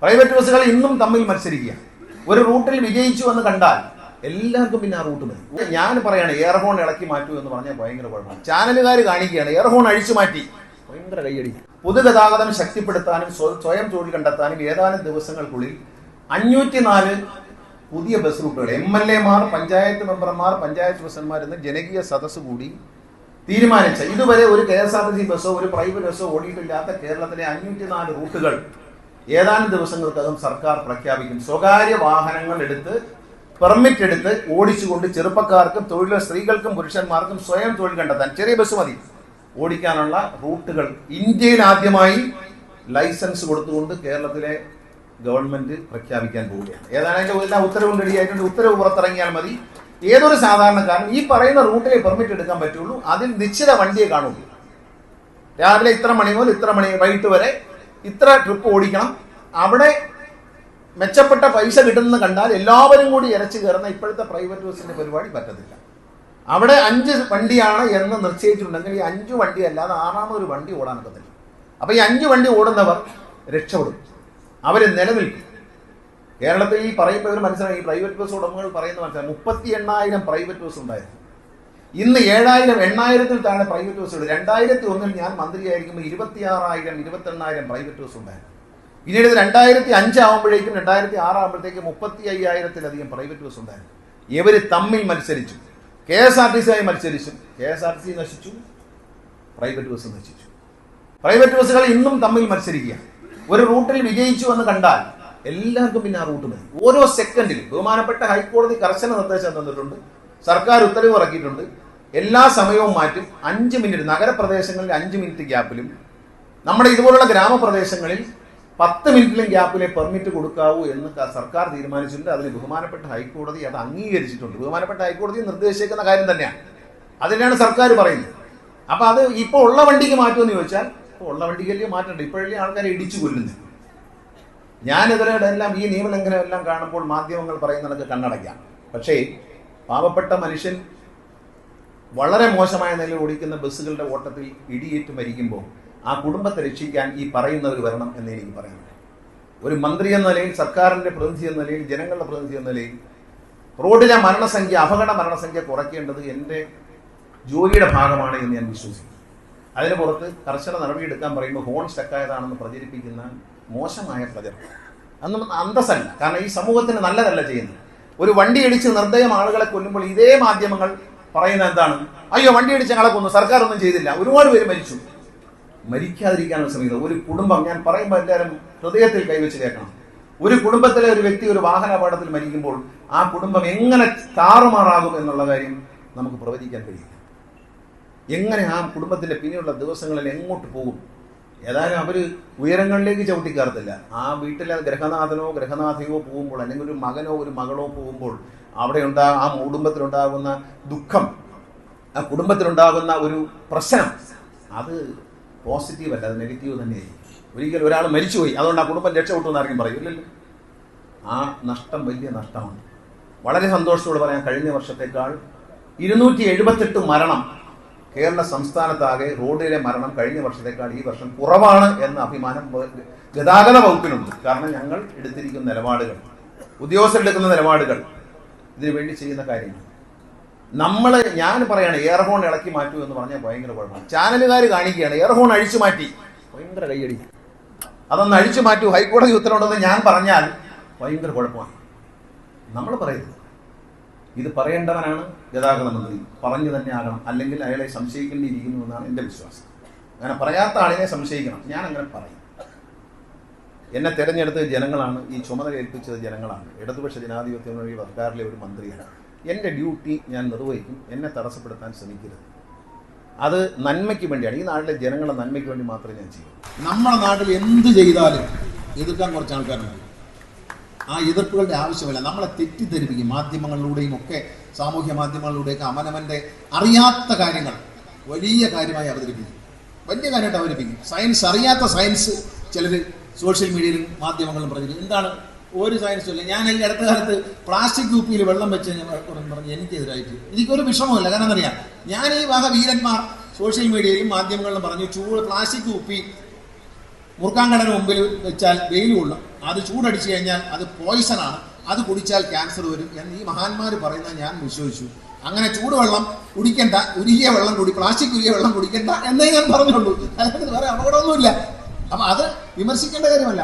Private ബസ്സുകൾ ഇന്നും തമ്മിൽ മത്സരിക്കുക. ഒരു റൂട്ടിൽ വിജയിച്ചു എന്ന് കണ്ടാൽ എല്ലാവർക്കും പിന്നെ ആ റൂട്ട് മതി. ഞാൻ പറയാണ് എയർ ഹോൺ ഇളക്കി മാറ്റൂ എന്ന് പറഞ്ഞാൽ ഭയങ്കര കുഴപ്പമാണ്. ചാനലുകാർ കാണിക്കുകയാണ് എയർ ഹോൺ അഴിച്ചു മാറ്റി, ഭയങ്കര കൈയടി. പൊതുഗതാഗതം ശക്തിപ്പെടുത്താനും സ്വയം തൊഴിൽ കണ്ടെത്താനും ഏതാനും ദിവസങ്ങൾക്കുള്ളിൽ 504 പുതിയ ബസ് റൂട്ടുകൾ MLA മാർ, പഞ്ചായത്ത് മെമ്പർമാർ, പഞ്ചായത്ത് പ്രസിഡന്റ്മാർ എന്ന് ജനകീയ സദസ്സ് കൂടി തീരുമാനിച്ച ഇതുവരെ ഒരു KSRTC ബസ്സോ ഒരു പ്രൈവറ്റ് ബസ്സോ ഓടിയിട്ടില്ലാത്ത കേരളത്തിലെ 504 റൂട്ടുകൾ ഏതാനും ദിവസങ്ങൾക്കകം സർക്കാർ പ്രഖ്യാപിക്കും. സ്വകാര്യ വാഹനങ്ങൾ എടുത്ത് പെർമിറ്റ് എടുത്ത് ഓടിച്ചുകൊണ്ട് ചെറുപ്പക്കാർക്കും സ്ത്രീകൾക്കും പുരുഷന്മാർക്കും സ്വയം തൊഴിൽ കണ്ടെത്താൻ ചെറിയ ബസ് മതി ഓടിക്കാനുള്ള റൂട്ടുകൾ ഇന്ത്യയിൽ ആദ്യമായി ലൈസൻസ് കൊടുത്തുകൊണ്ട് കേരളത്തിലെ ഗവൺമെന്റ് പ്രഖ്യാപിക്കാൻ പോവുകയാണ്. ഏതാണെങ്കിലും എല്ലാ ഉത്തരവും റെഡിയായിട്ടുണ്ട്. ഉത്തരവ് പുറത്തിറങ്ങിയാൽ മതി. ഏതൊരു സാധാരണക്കാരനും ഈ പറയുന്ന റൂട്ടിലെ പെർമിറ്റ് എടുക്കാൻ പറ്റുള്ളൂ. അതിൽ നിശ്ചിത വണ്ടിയെ കാണുള്ളൂ. രാവിലെ ഇത്ര മണി മുതൽ ഇത്ര മണി വൈകിട്ട് വരെ ഇത്ര ട്രിപ്പ് ഓടിക്കണം. അവിടെ മെച്ചപ്പെട്ട പൈസ കിട്ടുന്നത് കണ്ടാൽ എല്ലാവരും കൂടി ഇരച്ചു കയറുന്ന ഇപ്പോഴത്തെ പ്രൈവറ്റ് ബസ്സിന്റെ പരിപാടി പറ്റത്തില്ല. അവിടെ 5 വണ്ടിയാണ് എന്ന് നിശ്ചയിച്ചിട്ടുണ്ടെങ്കിൽ ഈ 5 വണ്ടി അല്ലാതെ 6ാമതൊരു വണ്ടി ഓടാനൊക്കത്തില്ല. അപ്പൊ ഈ 5 വണ്ടി ഓടുന്നവർ രക്ഷപ്പെടും, അവര് നിലനിൽക്കും. കേരളത്തിൽ ഈ പറയുമ്പോൾ ഒരു മനസ്സിലായി, ഈ പ്രൈവറ്റ് ബസ് ഉടമകൾ പറയുന്ന മനസ്സിലായി 38,000 പ്രൈവറ്റ് ബസ് ഉണ്ടായിരുന്നു. ഇന്ന് 8,000 താഴെ പ്രൈവറ്റ് ബസ്സുകൾ. 2001 ഞാൻ മന്ത്രിയായിരിക്കുമ്പോൾ 26,000 28,000 പ്രൈവറ്റ് ബസ് ഉണ്ടായിരുന്നു. പിന്നീട് 2005 ആകുമ്പോഴേക്കും 2006 ആകുമ്പോഴത്തേക്കും 35,000-ലധികം പ്രൈവറ്റ് ബസ് ഉണ്ടായിരുന്നു. ഇവര് തമ്മിൽ മത്സരിച്ചു. KSRTC ആയി മത്സരിച്ചു. KSRTC നശിച്ചു, പ്രൈവറ്റ് ബസ് നശിച്ചു. പ്രൈവറ്റ് ബസ്സുകൾ ഇന്നും തമ്മിൽ മത്സരിക്കുക. ഒരു റൂട്ടിൽ വിജയിച്ചു എന്ന് കണ്ടാൽ എല്ലാവർക്കും പിന്നെ ആ റൂട്ട് മതി. ഓരോ സെക്കൻഡിൽ ബഹുമാനപ്പെട്ട ഹൈക്കോടതി കർശന നിർദ്ദേശം തന്നിട്ടുണ്ട്. സർക്കാർ ഉത്തരവ് ഇറക്കിയിട്ടുണ്ട്. എല്ലാ സമയവും മാറ്റും. 5 മിനിറ്റ് നഗരപ്രദേശങ്ങളിൽ 5 മിനിറ്റ് ഗ്യാപ്പിലും നമ്മുടെ ഇതുപോലുള്ള ഗ്രാമപ്രദേശങ്ങളിൽ 10 മിനിറ്റിലും ഗ്യാപ്പിലെ പെർമിറ്റ് കൊടുക്കാവൂ എന്ന് സർക്കാർ തീരുമാനിച്ചിട്ടുണ്ട്. അതിന് ബഹുമാനപ്പെട്ട ഹൈക്കോടതി അത് അംഗീകരിച്ചിട്ടുണ്ട്. ബഹുമാനപ്പെട്ട ഹൈക്കോടതി നിർദ്ദേശിക്കുന്ന കാര്യം തന്നെയാണ്. അതിനാണ് സർക്കാർ പറയുന്നത്. അപ്പൊ അത് ഇപ്പോൾ ഉള്ള വണ്ടിക്ക് മാറ്റുമെന്ന് ചോദിച്ചാൽ ഇപ്പോൾ ഉള്ള വണ്ടിക്കല്ലേ മാറ്റണ്ട. ഇപ്പോഴല്ലേ ആൾക്കാരെ ഇടിച്ചു കൊല്ലുന്നത്. ഞാനിവരുടെ എല്ലാം ഈ നിയമലംഘനം എല്ലാം കാണുമ്പോൾ മാധ്യമങ്ങൾ പറയുന്നതൊക്കെ കണ്ണടയ്ക്കാം. പക്ഷേ പാവപ്പെട്ട മനുഷ്യൻ വളരെ മോശമായ നിലയിൽ ഓടിക്കുന്ന ബസ്സുകളുടെ ഓട്ടത്തിൽ ഇടിയേറ്റ് മരിക്കുമ്പോൾ ആ കുടുംബത്തെ രക്ഷിക്കാൻ ഈ പറയുന്നവർ വരണം എന്ന് എനിക്ക് പറയാനുണ്ട്. ഒരു മന്ത്രി എന്ന നിലയിൽ, സർക്കാരിന്റെ പ്രതിനിധി എന്ന നിലയിൽ, ജനങ്ങളുടെ പ്രതിനിധി എന്ന നിലയിൽ റോഡിലെ മരണസംഖ്യ, അപകട മരണസംഖ്യ കുറയ്ക്കേണ്ടത് എൻ്റെ ജോലിയുടെ ഭാഗമാണ് എന്ന് ഞാൻ വിശ്വസിക്കുന്നു. അതിന് പുറത്ത് കർശന നടപടിയെടുക്കാൻ പറയുമ്പോൾ ഹോൺ സ്റ്റക്കായതാണെന്ന് പ്രചരിപ്പിക്കുന്ന മോശമായ പ്രചരണം അതൊന്നും അന്തസ്സല്ല. കാരണം ഈ സമൂഹത്തിന് നല്ലതല്ല ചെയ്യുന്നത്. ഒരു വണ്ടി ഇടിച്ച് നിർദ്ദയം ആളുകളെ കൊല്ലുമ്പോൾ ഇതേ മാധ്യമങ്ങൾ പറയുന്ന എന്താണ്? അയ്യോ വണ്ടി ഇടിച്ച് ഞങ്ങളെ കൊന്നു, സർക്കാർ ഒന്നും ചെയ്തില്ല. ഒരുപാട് പേര് മരിച്ചു. മരിക്കാതിരിക്കാനുള്ള ശ്രമിക്കുന്നത് ഒരു കുടുംബം, ഞാൻ പറയുമ്പോൾ എല്ലാവരും ഹൃദയത്തിൽ കൈവച്ച് കേൾക്കണം. ഒരു കുടുംബത്തിലെ ഒരു വ്യക്തി ഒരു വാഹന അപകടത്തിൽ മരിക്കുമ്പോൾ ആ കുടുംബം എങ്ങനെ താറുമാറാകും എന്നുള്ള കാര്യം നമുക്ക് പ്രവചിക്കാൻ കഴിയില്ല. എങ്ങനെ ആ കുടുംബത്തിന്റെ പിന്നെയുള്ള ദിവസങ്ങളിൽ എങ്ങോട്ട് പോകും? ഏതായാലും അവർ ഉയരങ്ങളിലേക്ക് ചവിട്ടിക്കയറത്തില്ല. ആ വീട്ടിലെ ഗ്രഹനാഥനോ ഗ്രഹനാഥയോ പോകുമ്പോൾ, അല്ലെങ്കിൽ ഒരു മകനോ ഒരു മകളോ പോകുമ്പോൾ അവിടെ ആ കുടുംബത്തിലുണ്ടാകുന്ന ദുഃഖം, ആ കുടുംബത്തിലുണ്ടാകുന്ന ഒരു പ്രശ്നം, അത് പോസിറ്റീവ് അല്ല, അത് നെഗറ്റീവ് തന്നെയായിരിക്കും. ഒരിക്കലും ഒരാൾ മരിച്ചുപോയി അതുകൊണ്ട് ആ കുടുംബം രക്ഷപ്പെട്ടു എന്ന് ആർക്കും പറയും ഇല്ലല്ലോ. ആ നഷ്ടം വലിയ നഷ്ടമാണ്. വളരെ സന്തോഷത്തോടെ പറയാം, കഴിഞ്ഞ വർഷത്തേക്കാൾ 278 മരണം കേരള സംസ്ഥാനത്താകെ റോഡിലെ മരണം കഴിഞ്ഞ വർഷത്തേക്കാൾ ഈ വർഷം കുറവാണ് എന്ന അഭിമാനം ഗതാഗത വകുപ്പിനുണ്ട്. കാരണം ഞങ്ങൾ എടുത്തിരിക്കുന്ന നിലപാടുകൾ, ഉദ്യോഗസ്ഥരെടുക്കുന്ന നിലപാടുകൾ, ഇതിനു വേണ്ടി ചെയ്യുന്ന കാര്യങ്ങൾ ഞാൻ പറയാണ് എയർ ഹോൺ ഇളക്കി മാറ്റൂ എന്ന് പറഞ്ഞാൽ ഭയങ്കര കുഴപ്പമാണ്. ചാനലുകാർ കാണിക്കുകയാണ് എയർ ഹോൺ അഴിച്ചു മാറ്റി, ഭയങ്കര കൈയടി. അതൊന്ന് അഴിച്ചു മാറ്റൂ, ഹൈക്കോടതി ഉത്തരവുണ്ടെന്ന് ഞാൻ പറഞ്ഞാൽ ഭയങ്കര കുഴപ്പമാണ്. നമ്മൾ പറയുന്നത് ഇത് പറയേണ്ടവനാണ് ഗതാഗത മന്ത്രി, പറഞ്ഞു തന്നെ ആകണം. അല്ലെങ്കിൽ അയാളെ സംശയിക്കേണ്ടിയിരിക്കുന്നു എന്നാണ് എൻ്റെ വിശ്വാസം. അങ്ങനെ പറയാത്ത ആളിനെ സംശയിക്കണം. ഞാൻ അങ്ങനെ പറയും. എന്നെ തെരഞ്ഞെടുത്തത് ജനങ്ങളാണ്, ഈ ചുമതല ഏൽപ്പിച്ചത് ജനങ്ങളാണ്. ഇടതുപക്ഷ ജനാധിപത്യ മുന്നണി സർക്കാരിലെ ഒരു മന്ത്രിയാണ്. എൻ്റെ ഡ്യൂട്ടി ഞാൻ നിർവഹിക്കും. എന്നെ തടസ്സപ്പെടുത്താൻ ശ്രമിക്കരുത്. അത് നന്മയ്ക്ക് വേണ്ടിയാണ്, ഈ നാട്ടിലെ ജനങ്ങളുടെ നന്മയ്ക്ക് വേണ്ടി മാത്രമേ ഞാൻ ചെയ്യൂ. നമ്മുടെ നാട്ടിൽ എന്ത് ചെയ്താലും എതിർക്കാൻ കുറച്ച് ആൾക്കാരുണ്ട്. ആ എതിർപ്പുകളുടെ ആവശ്യമില്ല. നമ്മളെ തെറ്റിദ്ധരിപ്പിക്കും മാധ്യമങ്ങളിലൂടെയും ഒക്കെ, സാമൂഹ്യ മാധ്യമങ്ങളിലൂടെയൊക്കെ അവനവൻ്റെ അറിയാത്ത കാര്യങ്ങൾ വലിയ കാര്യമായി അവതരിപ്പിക്കും, വലിയ കാര്യമായിട്ട് അവതരിപ്പിക്കും. സയൻസ് അറിയാത്ത സയൻസ് ചിലർ സോഷ്യൽ മീഡിയയിലും മാധ്യമങ്ങളിലും പറഞ്ഞു. എന്താണ്? ഒരു സയൻസും ഇല്ല. ഞാൻ ഈ അടുത്ത കാലത്ത് പ്ലാസ്റ്റിക് കുപ്പിയിൽ വെള്ളം വെച്ച് പറഞ്ഞ് എനിക്കെതിരായിട്ട് എനിക്കൊരു വിഷമമില്ല. കാരണം അറിയാം, ഞാൻ ഈ വക വീരന്മാർ സോഷ്യൽ മീഡിയയിലും മാധ്യമങ്ങളിലും പറഞ്ഞു പ്ലാസ്റ്റിക് കുപ്പി മുറുക്കാങ്കടന് മുമ്പിൽ വെച്ചാൽ വെയിൽ കൊള്ളും, അത് ചൂടടിച്ചു കഴിഞ്ഞാൽ അത് പോയിസണാണ്, അത് കുടിച്ചാൽ ക്യാൻസർ വരും എന്ന് ഈ മഹാന്മാർ പറയുന്നത് ഞാൻ വിശ്വസിച്ചു. അങ്ങനെ ചൂടുവെള്ളം കുടിക്കണ്ട, ഉരുകിയ വെള്ളം പ്ലാസ്റ്റിക് ഉരുകിയ വെള്ളം കുടിക്കണ്ട എന്നേ ഞാൻ പറഞ്ഞുള്ളൂ. അല്ലാതെ വേറെ അപകടമൊന്നുമില്ല. അപ്പൊ അത് വിമർശിക്കേണ്ട കാര്യമല്ല.